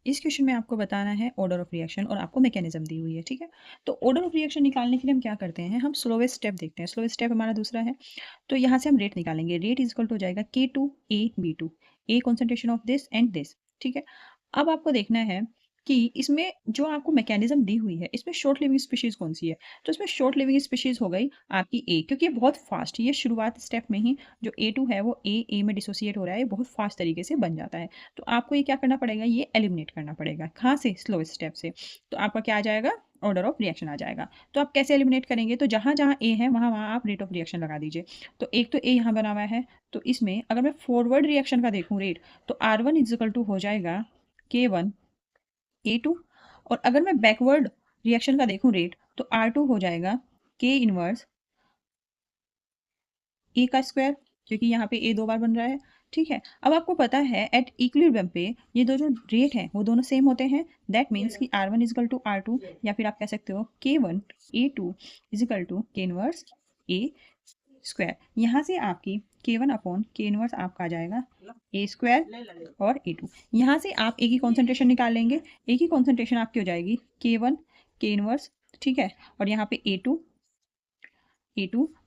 इस क्वेश्चन में आपको बताना है ऑर्डर ऑफ रिएक्शन और आपको मैकेनिज्म दी हुई है, ठीक है। तो ऑर्डर ऑफ रिएक्शन निकालने के लिए हम क्या करते हैं, हम स्लोवेस्ट स्टेप देखते हैं। स्लोवेस्ट स्टेप हमारा दूसरा है। तो यहाँ से हम रेट निकालेंगे। रेट इज इक्वल टू हो जाएगा K2 A B2, a concentration of this and this, ठीक है। अब आपको देखना है कि इसमें जो आपको मैकेनिज्म दी हुई है, इसमें शॉर्ट लिविंग स्पीशीज कौन सी है। तो इसमें शॉर्ट लिविंग स्पीशीज हो गई आपकी ए, क्योंकि ये बहुत फास्ट, ये शुरुआत स्टेप में ही जो A2 है वो ए में डिसोसिएट हो रहा है, बहुत फास्ट तरीके से बन जाता है। तो आपको ये क्या करना पड़ेगा, ये एलिमिनेट करना पड़ेगा। कहाँ से, स्लोएस्ट स्टेप से। तो आपका क्या आ जाएगा, ऑर्डर ऑफ रिएक्शन आ जाएगा। तो आप कैसे एलिमिनेट करेंगे, तो जहाँ जहाँ ए है वहाँ वहाँ आप रेट ऑफ रिएक्शन लगा दीजिए। तो एक तो ए यहाँ बना हुआ है, तो इसमें अगर मैं फॉरवर्ड रिएक्शन का देखूँ रेट, तो R1 इज इक्वल टू हो जाएगा K1 A2। और अगर मैं बैकवर्ड रिएक्शन का देखूं रेट, तो R2 हो जाएगा K इनवर्स ए का स्क्वायर, क्योंकि यहाँ पे ए 2 बार बन रहा है, ठीक है। अब आपको पता है एट इक्विलिब्रियम पे ये दो जो रेट हैं वो दोनों सेम होते हैं। दैट मीन्स कि R1 इजिकल टू R2, या फिर आप कह सकते हो K1 A2 equal to K inverse A square. यहाँ से आपकी K1 अपॉन K इनवर्स आपका आ जाएगा ए स्क्वायर और A2। यहाँ से आप ए की कॉन्सेंट्रेशन निकाल लेंगे। ए की कॉन्सेंट्रेशन आपकी हो जाएगी K1 K इनवर्स, ठीक है, और यहाँ पे A2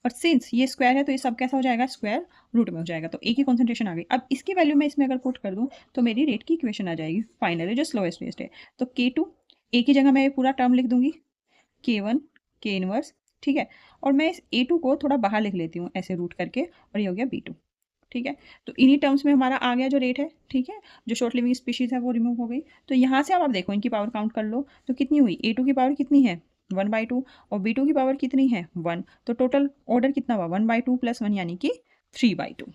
और सिंस ये स्क्वायर है तो ये सब कैसा हो जाएगा, स्क्वायर रूट में हो जाएगा। तो ए की कॉन्सेंट्रेशन आ गई। अब इसकी वैल्यू मैं इसमें अगर पुट कर दूं तो मेरी रेट की इक्वेशन आ जाएगी फाइनली, जो स्लोएस्ट रेट है। तो K2 ए की जगह मैं ये पूरा टर्म लिख दूंगी K1 K इनवर्स, ठीक है। और मैं इस A2 को थोड़ा बाहर लिख लेती हूँ ऐसे रूट करके, और ये हो गया B2, ठीक है। तो इन्हीं टर्म्स में हमारा आ गया जो रेट है, ठीक है। जो शॉर्ट लिविंग स्पीशीज है वो रिमूव हो गई। तो यहाँ से अब आप देखो इनकी पावर काउंट कर लो, तो कितनी हुई, A2 की पावर कितनी है 1/2, और B2 की पावर कितनी है 1। तो टोटल ऑर्डर कितना हुआ 1/2 + 1 यानी कि 3/2।